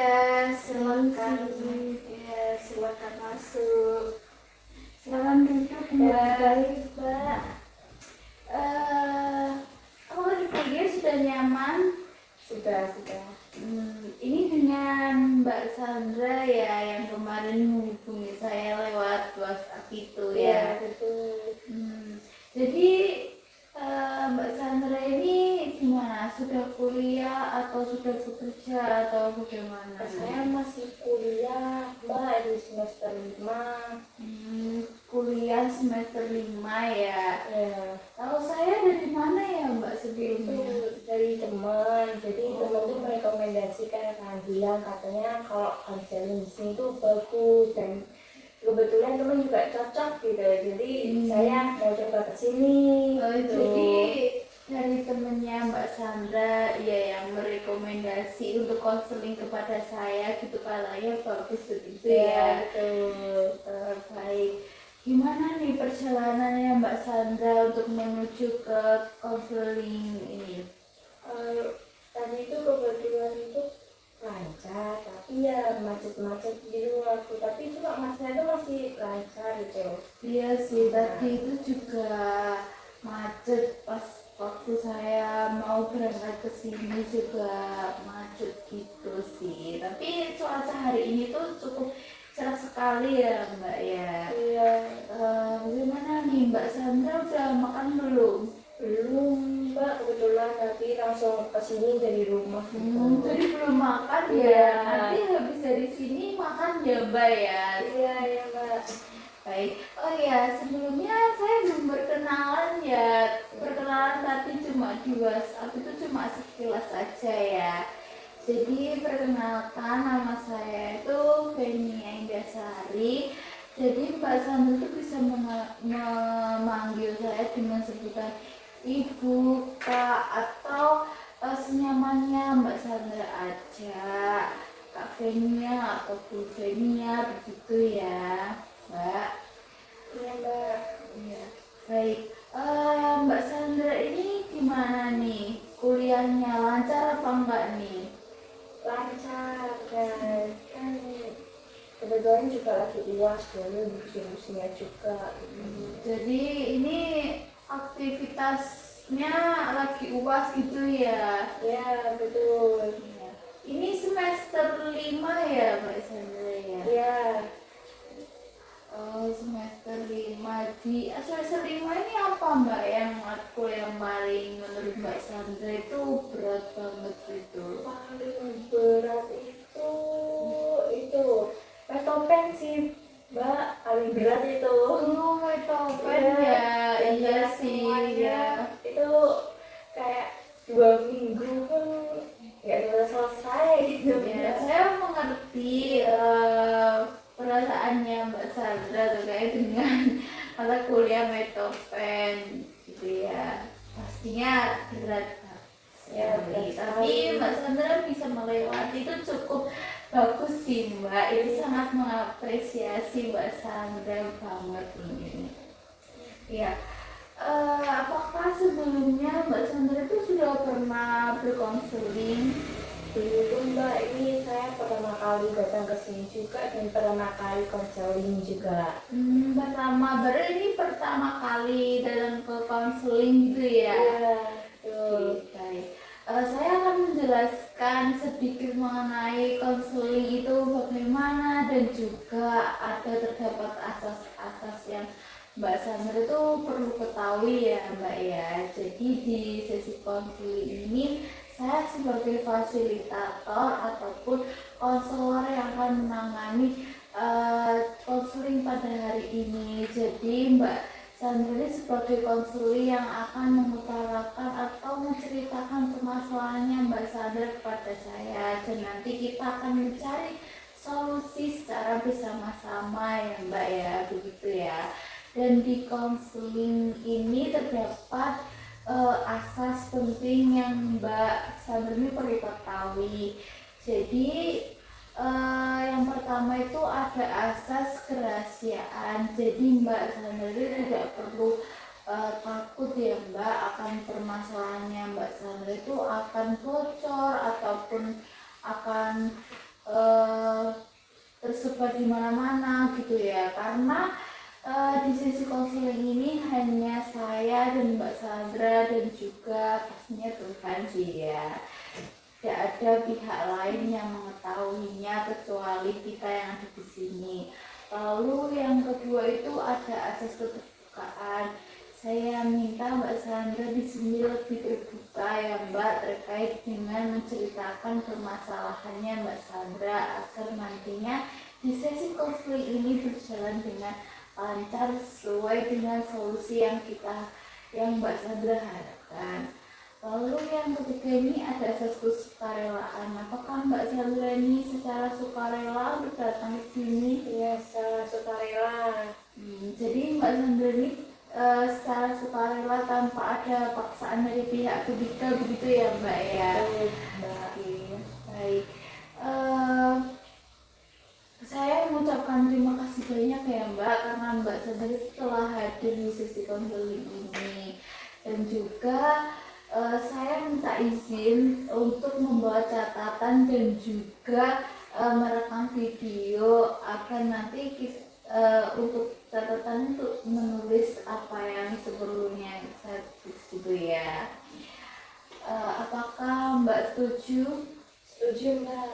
Ya, silakan. Ya, silakan masuk. Silakan duduk, Mbak. Baik, Mbak. Kamu di kuliah sudah nyaman? Sudah. Ini dengan Mbak Sandra ya, yang kemarin menghubungi saya lewat WhatsApp itu ya. Betul. Jadi Mbak Sandra ini gimana? Sudah kuliah atau sudah bekerja atau bagaimana? Saya masih kuliah, Mbak, di semester 5. Kuliah semester 5 ya. Ya, Tahu saya dari mana ya Mbak itu sebelumnya? dari teman. Jadi teman tuh merekomendasikan, bilang katanya kalau konseling di sini tuh bagus, dan kebetulan teman juga cocok gitu. Jadi saya mau coba ke sini. Gitu. Jadi dari temennya Mbak Sandra ya yang merekomendasi untuk konseling kepada saya gitu, kalanya bagus begitu ya. Betul. Baik. Gimana nih perjalanannya Mbak Sandra untuk menuju ke konseling ini? Tadi itu kebetulan itu lancar, tapi ya macet-macet gitu aku. Tapi cuma masnya itu masih lancar gitu. Iya sih, tadi itu juga macet pas waktu saya mau berangkat ke sini juga macet gitu sih. Tapi cuaca hari ini tuh cukup cerah sekali ya Mbak ya. Iya. Bagaimana nih Mbak Sandra, udah makan belum? Belum, Mbak, kebetulan tadi langsung ke sini dari rumah. Jadi belum makan ya. Iya. Nanti habis dari sini makan ya Mbak ya. Iya, Mbak. Baik. Oh ya, sebelumnya saya belum berkenalan ya. Perkenalan tadi cuma di WhatsApp itu cuma sekilas saja ya. Jadi perkenalkan, nama saya itu Feni Aindarsari. Jadi Mbak Sandra itu bisa memanggil saya dengan sebutan Ibu, Kak, atau senyamannya Mbak Sandra aja. Kak Fenia atau Bu Fenia begitu ya, Mbak. Iya, Mbak. Iya. Baik. Mbak Sandra ini gimana nih? Kuliahnya lancar apa enggak nih? Lancar, dan kan kebetulan juga lagi UAS dulu, diskusinya juga. Jadi ini aktivitasnya lagi UAS gitu ya? Ya, betul. Iya. Ini semester 5 ya Mbak Sandra ya? Ya, Oh, semester 5. Di semester 5 ini apa Mbak yang matkul yang paling menurut Mbak Sandra itu berat banget gitu? paling berat itu petopen sih, Mbak, paling berat itu. Oh, Beethoven ya, iya sih semuanya ya. itu kayak 2 minggu pun nggak selesai gitu. Ya, saya mengerti perasaannya Mbak Sandra terkait dengan mata kuliah Beethoven gitu ya. Pastinya berat Mbak. Ya, Sekali. berat Tapi sekali. Mbak Sandra bisa melewati itu cukup bagus sih Mbak. Itu sangat mengapresiasi Mbak Sandra banget ini. Ya. Apakah sebelumnya Mbak Sandra itu sudah pernah berkonseling? Belum, Mbak, ini saya pertama kali datang ke sini juga dan pertama kali konseling juga. Pertama, baru ini pertama kali datang ke konseling gitu ya? Iya, betul. Oke, baik. Saya akan menjelaskan sedikit mengenai konseling itu bagaimana, dan juga ada terdapat asas-asas yang Mbak Sandra itu perlu ketahui ya Mbak ya. Jadi di sesi konseling ini saya sebagai fasilitator ataupun konselor yang akan menangani konseling pada hari ini. Jadi Mbak Sandra ini sebagai konselor yang akan mengutarakan atau menceritakan permasalahannya Mbak Sandra kepada saya, dan nanti kita akan mencari solusi secara bersama-sama ya Mbak ya, begitu ya. Dan di konseling ini terdapat asas penting yang Mbak Sandra ini perlu ketahui. Jadi yang pertama itu ada asas kerahasiaan. Jadi Mbak Sandra tidak perlu takut ya Mbak akan permasalahannya Mbak Sandra itu akan bocor ataupun akan eh, tersebar di mana-mana gitu ya, karena di sesi konseling ini hanya saya dan Mbak Sandra dan juga pastinya Tuhan sih ya, tidak ada pihak lain yang mengetahuinya kecuali kita yang ada di sini. Lalu yang kedua itu ada asas keterbukaan. Saya minta Mbak Sandra di sini lebih terbuka ya Mbak, terkait dengan menceritakan permasalahannya Mbak Sandra, agar nantinya di sesi konseling ini berjalan dengan lancar sesuai dengan solusi yang Mbak Sandra harapkan. Lalu yang ketiga ini ada asas kesukarelaan. Apakah Mbak Sandra ini secara sukarela untuk datang ke sini? Iya, secara sukarela. Jadi Mbak Sandra ini secara sukarela tanpa ada paksaan dari pihak ketiga begitu ya Mbak ya? Mbak. Oke, baik. Saya mengucapkan terima kasih banyak ya Mbak, karena Mbak Sandra telah hadir di sesi konseling ini, dan juga saya minta izin untuk membawa catatan dan juga merekam video agar nanti untuk catatan untuk menulis apa yang sebelumnya saya tulis gitu ya. Apakah Mbak setuju? Setuju Mbak.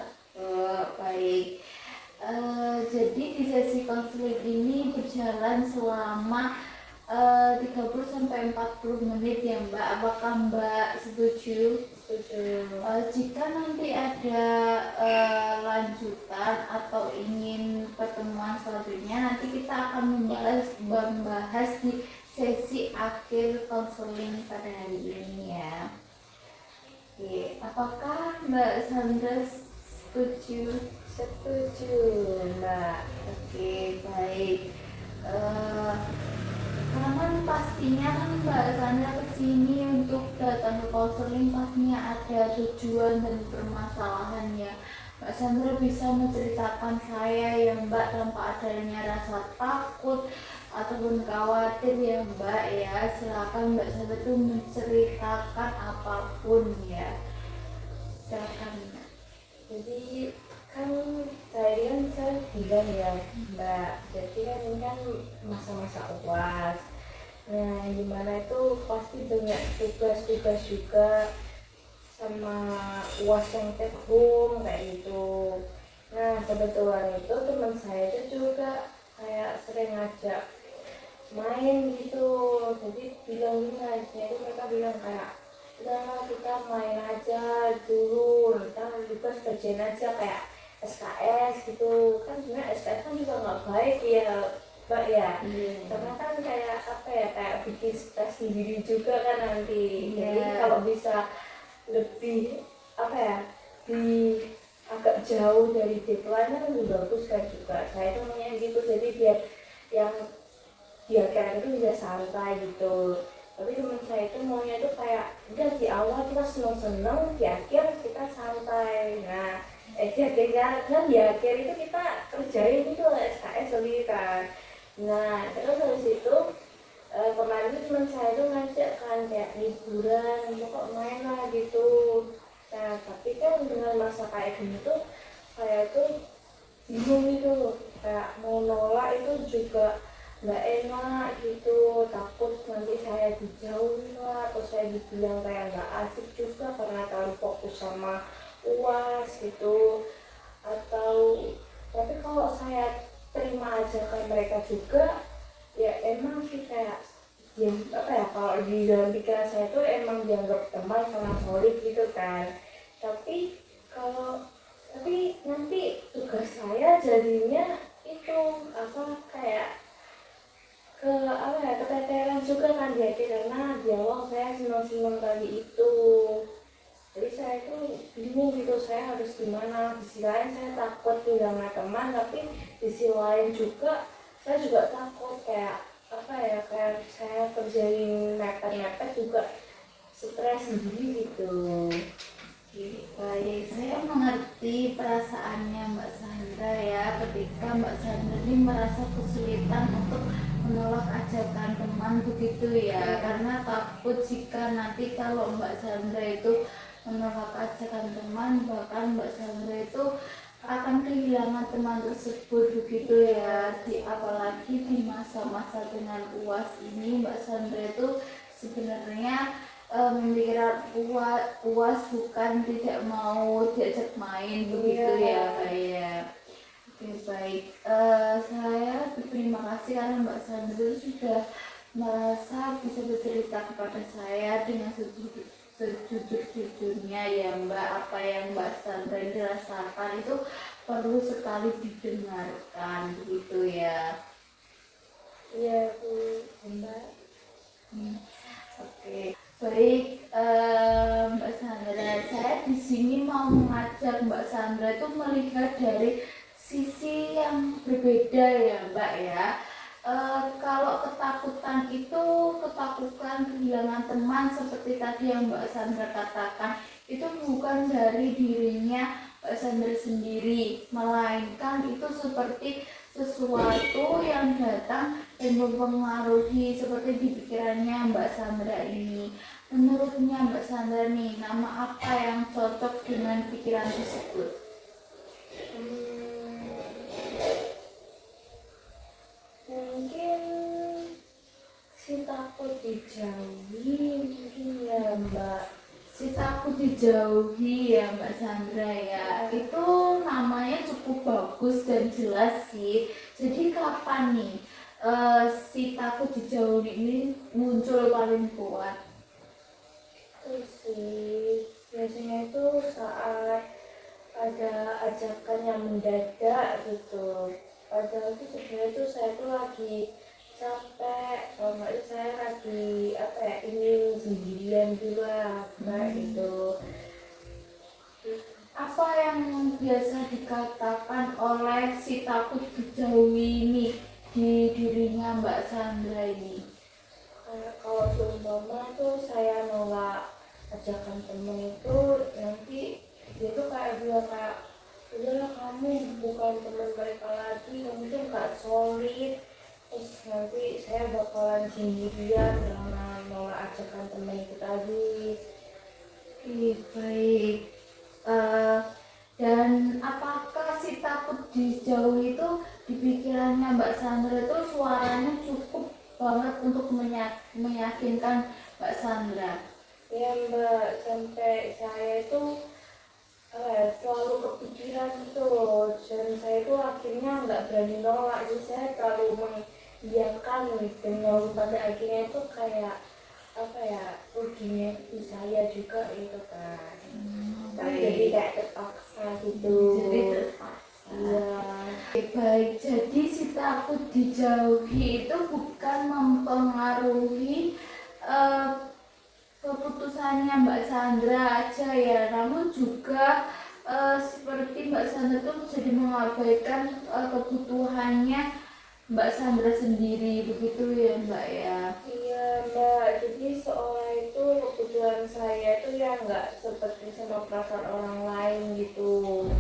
Baik. Jadi di sesi konseling ini berjalan selama 30-40 menit ya Mbak. Apakah Mbak setuju? Setuju. Jika nanti ada lanjutan atau ingin pertemuan selanjutnya, nanti kita akan membahas di sesi akhir konseling pada hari ini ya. Oke, apakah Mbak Sandra setuju? Setuju Mbak. Oke, baik. Karena kan pastinya kan Mbak Sandra kesini untuk datang ke konseling pastinya ada tujuan dan permasalahan ya. Mbak Sandra bisa menceritakan saya ya Mbak, tanpa adanya rasa takut ataupun khawatir ya Mbak ya. Silakan Mbak Sandra itu menceritakan apapun ya. Silakan Mbak. Jadi kan saya bilang ya Mbak, jadi kan ini kan masa-masa UAS. Nah, gimana itu pasti banyak tugas-tugas juga sama UAS yang take home kayak gitu. Nah, kebetulan itu teman saya itu juga kayak sering ngajak main gitu. Jadi bilang gini, jadi mereka bilang kayak udah kita main aja dulu, ntar juga kerjain aja kayak SKS gitu. Kan sebenarnya SKS kan juga nggak baik ya Mbak ya. Karena kan kayak apa ya, kayak bikin stres sendiri juga kan nanti. Jadi kalau bisa lebih apa ya, di agak jauh dari deadline kan lebih bagus kan juga. Saya tuh maunya gitu, jadi biar kalian itu bisa santai gitu. Tapi teman saya itu maunya itu kayak udah di awal kita seneng-seneng, di akhir kita santai. Nah, di akhir itu kita kerjain itu SKS lebih kan. Nah, terus habis itu kemarin itu teman saya itu ngajak kan kayak liburan, pokok main lah gitu. Nah, tapi kan dengan masa kayak gini tuh saya tuh bingung gitu, kayak mau nolak itu juga nggak enak gitu, takut nanti saya dijauhin lah, atau saya dibilang kayak nggak asik juga karena terlalu fokus sama UAS gitu. Atau tapi kalau saya terima ajakan mereka juga ya emang sih kayak ya apa ya, kalau di dalam pikiran saya tuh emang dianggap teman sama solid gitu kan. Tapi nanti tugas saya jadinya itu apa, kayak keteteran juga kan di hati, karena di awal saya senang-senang kali itu. Jadi saya itu bingung gitu, saya harus gimana. Di sisi lain saya takut kehilangan teman, tapi di sisi lain juga saya juga takut kayak apa ya, kayak saya kerjain mepet-mepet juga stres sendiri gitu. Baik, saya mengerti perasaannya Mbak Sandra ya, ketika Mbak Sandra ini merasa kesulitan untuk menolak ajakan teman begitu ya, karena takut jika nanti kalau Mbak Sandra itu menolak ajakan teman, bahkan Mbak Sandra itu akan kehilangan teman tersebut begitu ya, apalagi di masa-masa dengan UAS ini Mbak Sandra itu sebenarnya memikirkan UAS bukan tidak mau diajak main begitu ya Mbak ya. Oke baik, saya berterima kasih karena Mbak Sandra sudah merasa bisa bercerita kepada saya dengan sejujur-jujurnya ya Mbak. Apa yang Mbak Sandra dirasakan itu perlu sekali didengarkan begitu ya. Iya Bu, Mbak. Oke baik, Mbak Sandra, saya di sini mau mengajak Mbak Sandra itu melihat dari sisi yang berbeda ya Mbak ya. Kalau ketakutan itu ketakutan kehilangan teman seperti tadi yang Mbak Sandra katakan, itu bukan dari dirinya Mbak Sandra sendiri, melainkan itu seperti sesuatu yang datang dan mempengaruhi seperti di pikirannya Mbak Sandra ini. Menurutnya Mbak Sandra nih, nama apa yang cocok dengan pikiran tersebut? Mungkin si takut dijauhi mungkin ya Mbak. Si takut dijauhi ya Mbak Sandra ya, itu namanya cukup bagus dan jelas sih. Jadi kapan nih si takut dijauhi ini muncul paling kuat? Itu sih biasanya itu saat ada ajakan yang mendadak gitu. Padahal itu sebenarnya tuh saya tuh lagi capek, kalau nggak itu saya lagi apa ya, ingin sendirian dulu lah kayak gitu. Apa yang biasa dikatakan oleh si takut dijauhi ini di dirinya Mbak Sandra ini? Kayak kalau seumpama tuh saya nolak ajakan temen itu, nanti dia tuh kayak bilang kayak, udahlah kamu bukan teman mereka lagi, kamu tuh gak solid. Terus nanti saya bakalan sendirian karena nolak ajakan temen itu tadi. Baik. Eh, dan apakah si takut dijauhi itu di pikirannya Mbak Sandra itu suaranya cukup banget untuk meyakinkan Mbak Sandra? Ya Mbak, sampai saya itu selalu kepikiran gitu, dan saya itu akhirnya nggak berani nolak, jadi saya terlalu mendiamkan dan nolak, pada akhirnya itu kayak apa ya, ruginya di saya juga gitu kan. Jadi kayak terpaksa gitu. Jadi terpaksa. Iya. Baik, jadi si takut dijauhi itu bukan mempengaruhi eh, keputusannya Mbak Sandra aja ya, namun juga seperti Mbak Sandra itu jadi mengabaikan kebutuhannya Mbak Sandra sendiri begitu ya Mbak ya. Iya Mbak, jadi seolah itu kebutuhan saya itu ya nggak seperti sama perasaan orang lain gitu.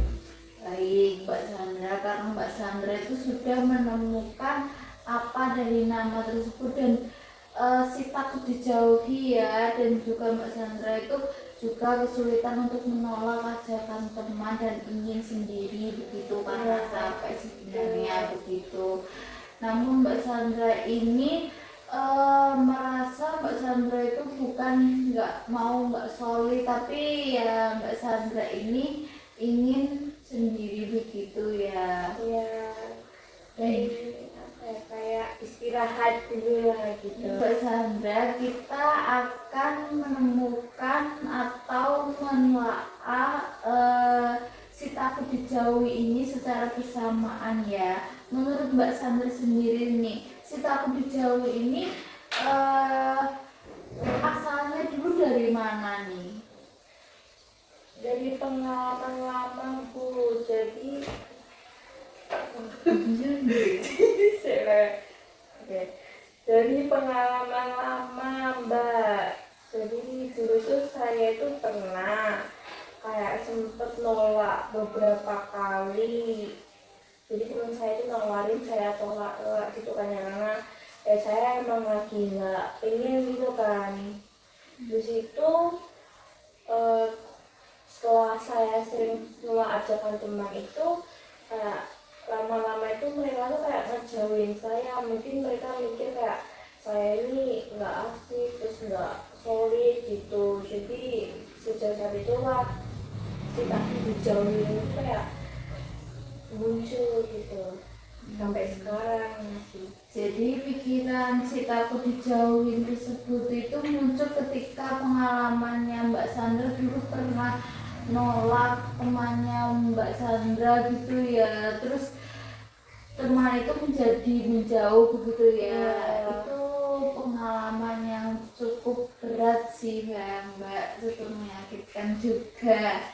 Baik Mbak Sandra, karena Mbak Sandra itu sudah menemukan apa dari nama tersebut dan si takut dijauhi ya, dan juga Mbak Sandra itu juga kesulitan untuk menolak ajakan teman dan ingin sendiri begitu karena capek sebenarnya begitu. Namun Mbak Sandra ini merasa Mbak Sandra itu bukan nggak solid, tapi ya Mbak Sandra ini ingin sendiri begitu ya. Iya. Kayak istirahat dulu lah gitu. Mbak Sandra, kita akan menemukan atau menelaah si takut dijauhi ini secara bersamaan ya. Menurut Mbak Sandra sendiri nih, si takut dijauhi ini asalnya dulu dari mana nih? Dari pengalaman lama Bu, jadi Oke. Dari pengalaman lama Mbak, jadi dulu tuh saya itu pernah kayak sempet nolak beberapa kali. Jadi teman saya itu nawarin, saya tolak gitu kan ya, karena saya emang lagi nggak pengen gitu kan. Di situ setelah saya sering nolak ajakan teman itu kayak lama-lama itu mereka tuh kayak ngejauhin saya. Mungkin mereka mikir kayak saya ini nggak asik, terus nggak solid gitu. Jadi sejak saat itulah si takut dijauhin itu kayak muncul gitu sampai sekarang masih. Jadi pikiran si takut dijauhin tersebut itu muncul ketika pengalamannya Mbak Sandra dulu pernah nolak temannya Mbak Sandra gitu ya. Terus teman itu menjadi menjauh begitu ya. Itu pengalaman yang cukup berat sih Mbak, cukup menyakitkan juga.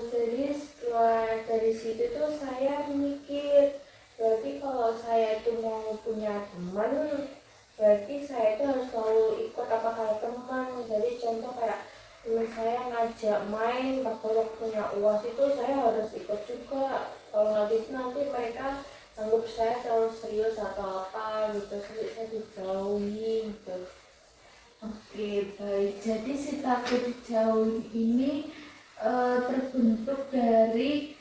Jadi setelah dari situ tuh saya mikir, berarti kalau saya itu mau punya teman, berarti saya itu harus selalu ikut apa kata teman. Jadi contoh kayak teman saya ngajak main waktu-waktunya UAS itu saya harus ikut juga. Kalau nggak gitu nanti mereka anggap saya terlalu serius atau apa gitu, jadi saya dijauhin gitu. Oke, baik. Jadi si takut dijauhin ini terbentuk dari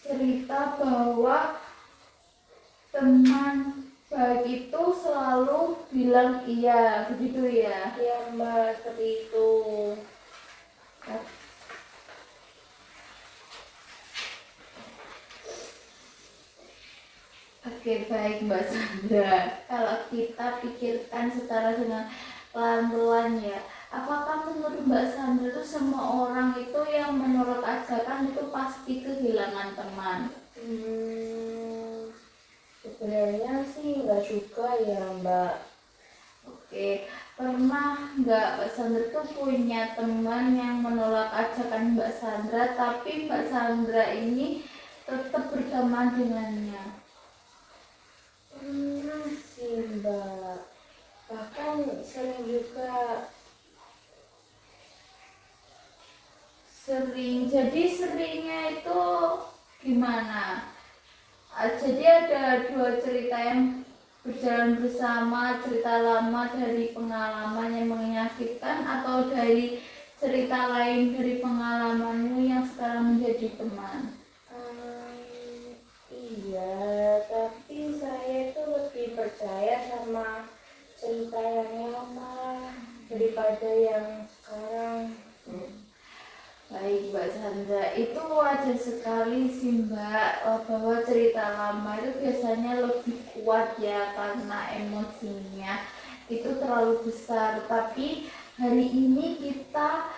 cerita bahwa teman baik itu selalu bilang iya, begitu ya. Ya Mbak, seperti itu. Oke, baik Mbak Sandra. Kalau kita pikirkan secara dengan pelan-pelan ya, apakah menurut Mbak Sandra itu semua orang itu yang menurut ajakan itu pasti kehilangan teman? Sebenarnya sih nggak juga ya Mbak. Oke, pernah nggak Mbak Sandra tuh punya teman yang menolak ajakan Mbak Sandra, tapi Mbak Sandra ini tetap berteman dengannya? Pernah sih Mbak. Bahkan sering juga. Sering, jadi seringnya itu gimana? Jadi ada dua cerita yang berjalan bersama, cerita lama dari pengalaman yang menyakitkan atau dari cerita lain dari pengalamanmu yang sekarang menjadi teman? Iya, tapi saya itu lebih percaya sama cerita yang lama daripada yang sekarang. Baik Mbak Sandra, itu wajar sekali sih Mbak, bahwa cerita lama itu biasanya lebih kuat ya karena emosinya itu terlalu besar. Tapi hari ini kita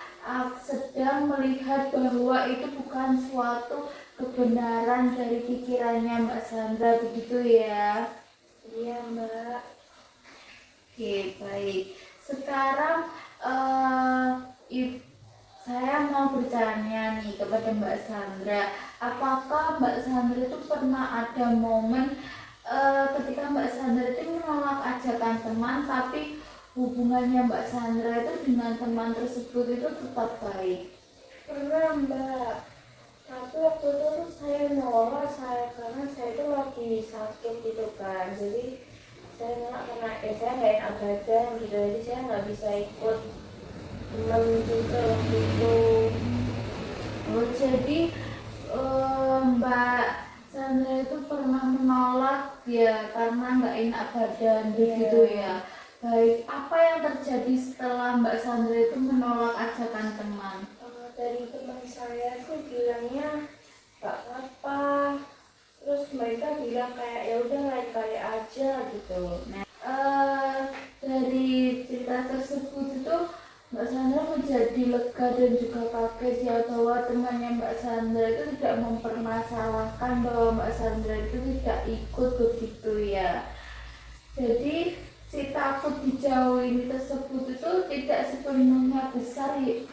sedang melihat bahwa itu bukan suatu kebenaran dari pikirannya Mbak Sandra, begitu ya. Iya Mbak. Oke, baik. Sekarang saya mau bertanya nih kepada Mbak Sandra, apakah Mbak Sandra itu pernah ada momen ketika Mbak Sandra itu menolak ajakan teman, tapi hubungannya Mbak Sandra itu dengan teman tersebut itu tetap baik? Pernah Mbak. Tapi waktu itu tuh saya nolak karena saya itu lagi sakit gitu kan. Jadi saya nolak karena saya nggak enak badan gitu. Jadi saya nggak bisa ikut teman juga waktu itu. Oh, jadi Mbak Sandra itu pernah menolak ya karena nggak enak badan begitu ya. Baik, apa yang terjadi setelah Mbak Sandra itu menolak ajakan teman? Dari teman saya sih bilangnya nggak apa-apa. Terus mereka bilang kayak ya udah lain kali aja gitu. Dari cerita tersebut itu Mbak Sandra menjadi lega dan juga kaget ya bahwa temannya Mbak Sandra itu tidak mempermasalahkan bahwa Mbak Sandra itu tidak ikut begitu ya. Jadi si takut dijauhin tersebut itu tidak sepenuhnya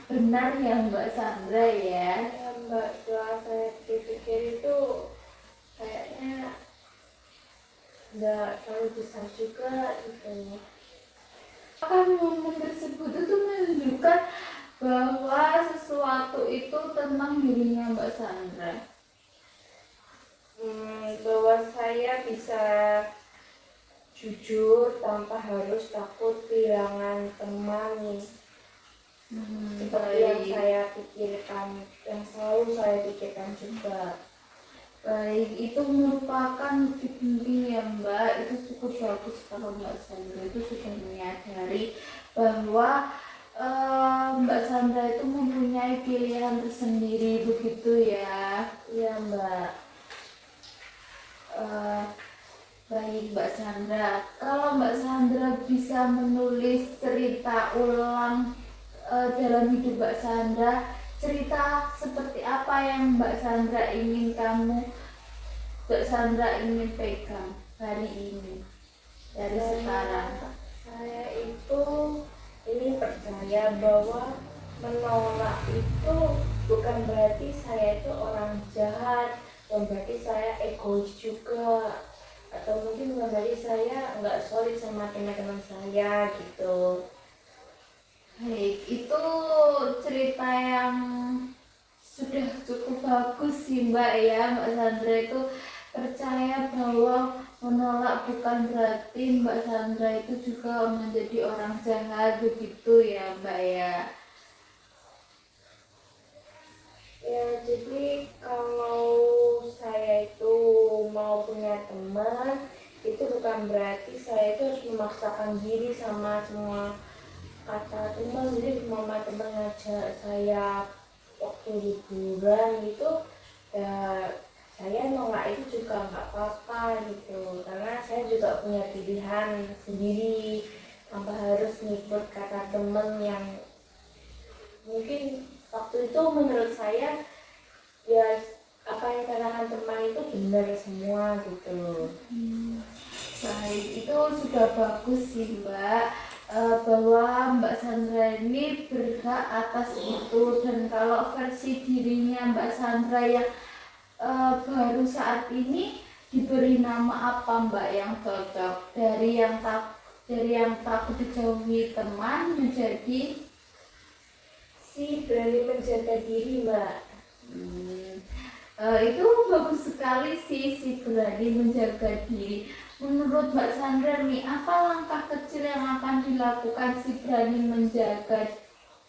benar ya Mbak Sandra ya. Ya Mbak, setelah saya pikir-pikir itu kayaknya nggak terlalu besar juga gitu. Apakah momen tersebut itu menunjukkan bahwa sesuatu itu tentang dirinya Mbak Sandra? Bahwa saya bisa jujur tanpa harus takut kehilangan teman. Seperti yang Baik. saya pikirkan, yang selalu saya pikirkan juga. Baik, itu merupakan bukti penting ya Mbak. Itu cukup bagus kalau Mbak Sandra itu sudah menyadari bahwa Mbak Sandra itu mempunyai pilihan tersendiri begitu ya. Iya Mbak. Eh, Baik Mbak Sandra, kalau Mbak Sandra bisa menulis cerita ulang dalam hidup Mbak Sandra, cerita seperti apa yang Mbak Sandra ingin pegang hari ini dari sekarang? Saya itu ini percaya bahwa menolak itu bukan berarti saya itu orang jahat, bukan berarti saya egois juga, atau mungkin bukan berarti saya nggak solid sama teman-teman saya gitu. Baik, itu cerita yang sudah cukup bagus sih Mbak ya. Mbak Sandra itu percaya bahwa menolak bukan berarti Mbak Sandra itu juga menjadi orang jahat begitu ya Mbak ya. Ya, jadi kalau saya itu mau punya teman, itu bukan berarti saya itu harus memaksakan diri sama semua kata teman. Jadi mama teman ngajak saya waktu liburan gitu, ya saya nolak itu juga nggak apa-apa gitu, karena saya juga punya pilihan sendiri tanpa harus ngikut kata teman yang mungkin waktu itu menurut saya ya apa yang katakan teman itu benar semua gitu. Baik, itu sudah bagus sih Mbak. Bahwa Mbak Sandra ini berhak atas itu, dan kalau versi dirinya Mbak Sandra yang baru saat ini diberi nama apa Mbak yang cocok, dari yang takut dijauhi teman menjadi Si berani menjaga diri Mbak. Hmm, itu bagus sekali sih, si berani menjaga diri. Menurut Mbak Sandra nih, apa langkah kecil yang akan dilakukan si berani menjaga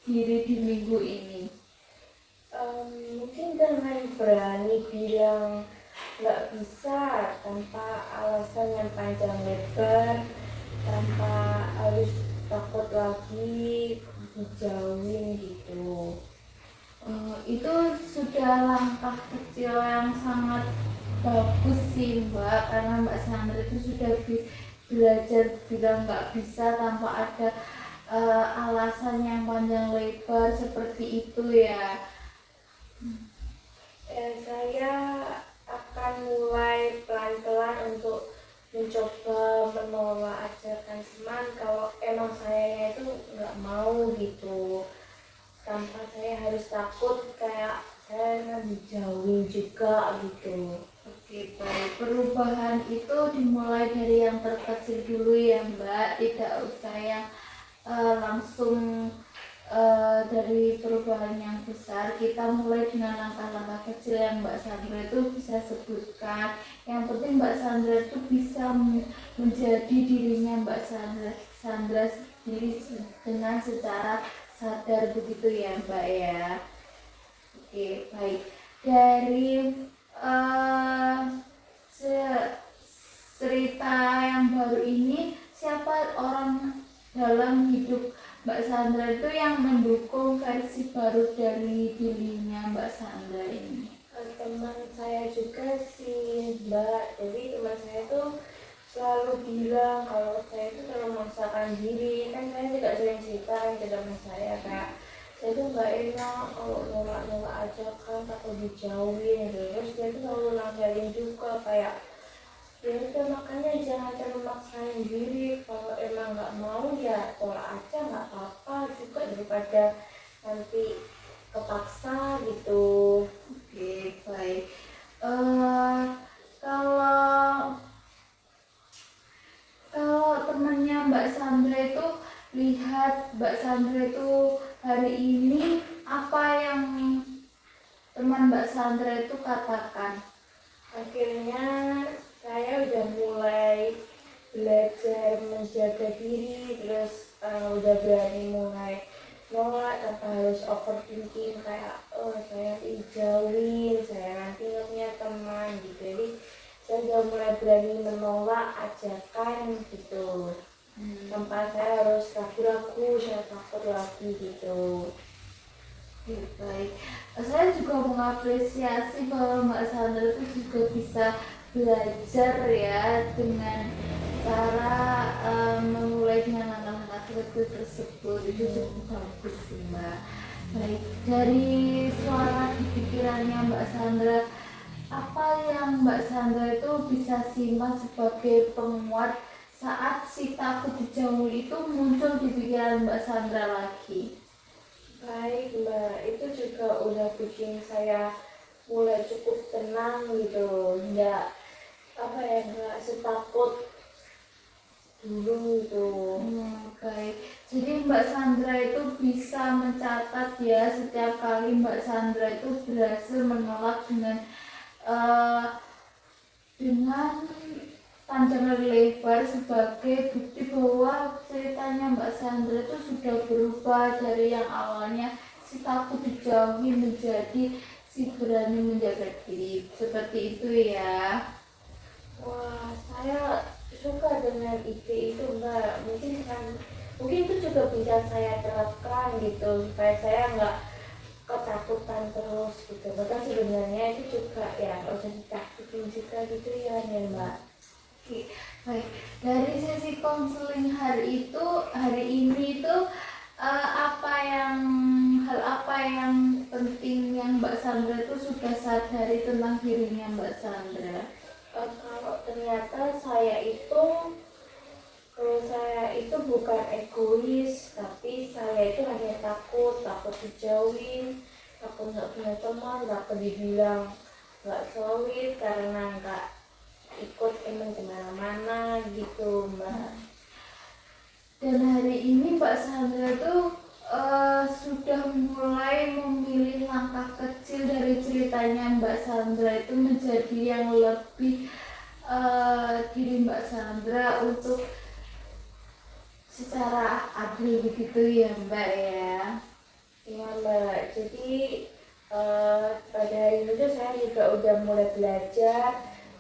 diri di minggu ini? Mungkin dengan berani bilang nggak bisa tanpa alasan yang panjang lebar, tanpa harus takut lagi dijauhin gitu. Itu sudah langkah kecil yang sangat bagus sih Mbak, karena Mbak Sandra itu sudah belajar bilang nggak bisa tanpa ada alasan yang panjang lebar seperti itu ya. Saya akan mulai pelan-pelan untuk mencoba menolak ajakan teman kalau emang saya itu nggak mau gitu, tanpa saya harus takut kayak saya kan dijauhin juga gitu. Oke, baik. Perubahan itu dimulai dari yang terkecil dulu ya Mbak, tidak usah yang langsung dari perubahan yang besar. Kita mulai dengan langkah-langkah kecil yang Mbak Sandra itu bisa sebutkan. Yang penting Mbak Sandra itu bisa menjadi dirinya Mbak Sandra sendiri dengan secara sadar begitu ya Mbak ya. Oke, baik. Dari cerita yang baru ini, siapa orang dalam hidup Mbak Sandra itu yang mendukung versi baru dari dirinya Mbak Sandra ini? Teman saya juga sih Mbak, jadi teman saya tuh selalu bilang kalau saya itu selalu memaksakan diri. Kan saya juga sering cerita kan ke teman saya kayak saya tuh nggak enak kalau nolak aja kan takut dijauhin gitu. Terus dia tuh selalu nasihatin juga kayak ya udah makanya jangan terlalu maksain diri, kalau emang nggak mau ya tolak aja nggak apa-apa juga daripada nanti kepaksa gitu. Oke, baik. Kalau temannya Mbak Sandra itu lihat Mbak Sandra itu hari ini, apa yang teman Mbak Sandra itu katakan? Akhirnya saya udah mulai belajar menjaga diri, terus udah berani mulai nolak tanpa harus overthinking kayak oh saya dijauhin, saya nanti nggak punya teman gitu. Jadi saya udah mulai berani menolak ajakan gitu tanpa saya harus ragu-ragu, saya takut lagi gitu. Oke, baik. Saya juga mengapresiasi bahwa Mbak Sandra itu juga bisa belajar ya dengan cara memulai dengan langkah-langkah kecil tersebut. Itu cukup bagus sih Mbak. Baik, dari suara di pikirannya Mbak Sandra, apa yang Mbak Sandra itu bisa simpan sebagai penguat saat si takut dijauhi itu muncul di pikiran Mbak Sandra lagi? Baik Mbak, itu juga udah bikin saya mulai cukup tenang gitu, nggak setakut dulu gitu. Baik. Jadi Mbak Sandra itu bisa mencatat ya setiap kali Mbak Sandra itu berhasil menolak eh, dengan panjang lebar sebagai bukti bahwa ceritanya Mbak Sandra itu sudah berubah dari yang awalnya si takut dijauhi menjadi si berani menjaga diri. Seperti itu ya. Wah, saya suka dengan ide itu Mbak. Mungkin itu juga bisa saya terapkan gitu supaya saya nggak ketakutan terus gitu. Bahkan sebenarnya itu juga ya nggak usah ditakutin juga gitu ya Mbak. Oke, baik. Dari sesi konseling hari ini itu hal apa yang penting yang Mbak Sandra itu sudah sadari tentang dirinya Mbak Sandra? Kalau ternyata saya itu bukan egois, tapi saya itu hanya takut dijauhin, takut nggak punya teman, takut dibilang nggak solid karena nggak ikut emang kemana-mana gitu Mbak. Dan hari ini Mbak Sandra tuh sudah mulai memilih langkah kecil dari ceritanya Mbak Sandra itu menjadi yang lebih diri Mbak Sandra untuk secara adil begitu ya Mbak ya. Iya Mbak, jadi pada hari itu saya juga udah mulai belajar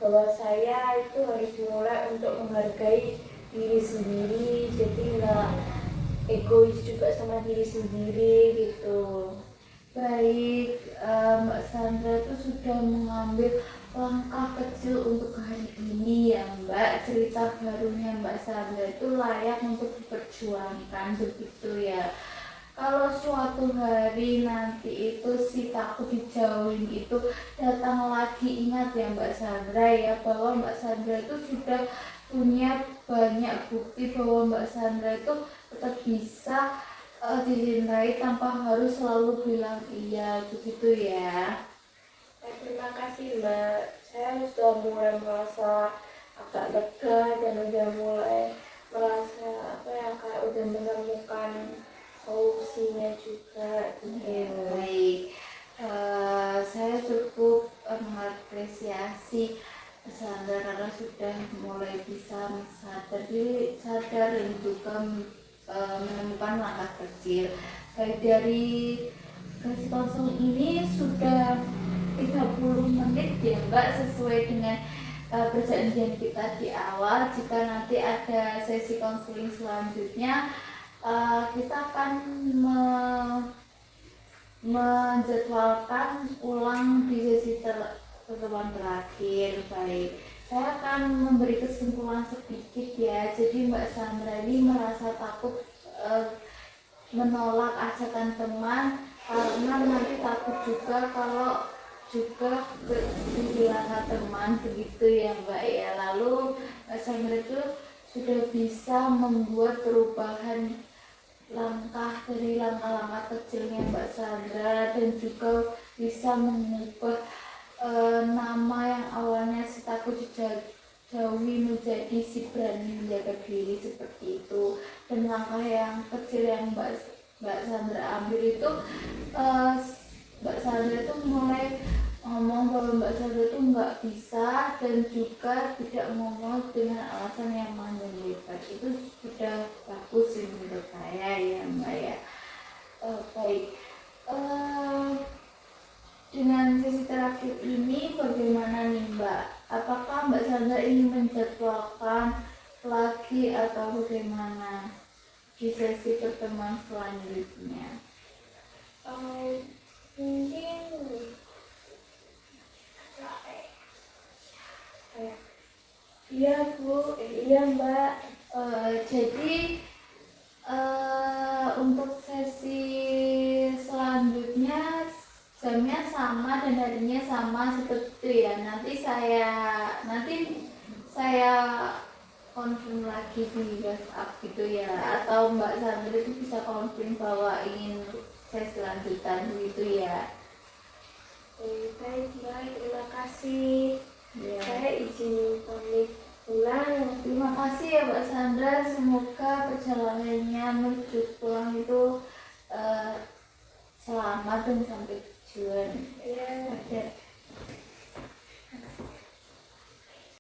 bahwa saya itu harus mulai untuk menghargai diri sendiri, jadi nggak egois juga sama diri sendiri gitu. Baik, Mbak Sandra itu sudah mengambil langkah kecil untuk hari ini ya Mbak. Cerita barunya Mbak Sandra itu layak untuk diperjuangkan begitu ya. Kalau suatu hari nanti itu si takut dijauhin itu datang lagi, ingat ya Mbak Sandra ya bahwa Mbak Sandra itu sudah punya banyak bukti bahwa Mbak Sandra itu tetap bisa dicintai tanpa harus selalu bilang iya begitu ya. Terima kasih Mbak, saya sudah mulai merasa agak lega dan udah mulai merasa kayak udah menemukan solusinya juga gitu. Baik, saya cukup mengapresiasi Sandra karena sudah mulai bisa sadar dan juga menemukan langkah kecil. Baik, dari sesi konseling ini sudah 30 menit ya Mbak, sesuai dengan perjanjian kita di awal. Jika nanti ada sesi konseling selanjutnya, kita akan menjadwalkan ulang di sesi pertemuan terakhir. Baik, saya akan memberi kesimpulan sedikit ya. Jadi Mbak Sandra ini merasa takut menolak ajakan teman karena nanti takut juga kalau juga kehilangan teman begitu ya Mbak ya. Lalu Mbak Sandra itu sudah bisa membuat perubahan dari langkah-langkah kecilnya Mbak Sandra dan juga bisa mengubah nama yang awalnya si takut dijauhi menjadi si berani menjaga diri seperti itu. Dan langkah yang kecil yang Mbak Sandra ambil itu Mbak Sandra itu mulai ngomong bahwa Mbak Sandra itu nggak bisa dan juga tidak ngomong dengan alasan yang panjang lebar. Itu sudah bagus sih menurut saya ya Mbak ya. baik. Eh, dengan sesi terakhir ini bagaimana nih Mbak? Apakah Mbak Sandra ingin menjadwalkan lagi atau bagaimana di sesi pertemuan selanjutnya? Mungkin iya Bu, iya Mbak. Jadi untuk sesi selanjutnya jamnya sama dan harinya sama seperti itu ya. Nanti saya confirm lagi di WhatsApp gitu ya. Atau Mbak Sandra itu bisa confirm bahwa ingin sesi lanjutan gitu ya. Baik Mbak, terima kasih. Ya. Saya izin pamit pulang. Terima kasih ya Mbak Sandra, semoga perjalanannya menuju pulang itu selamat dan sampai tujuan. Ya. Ada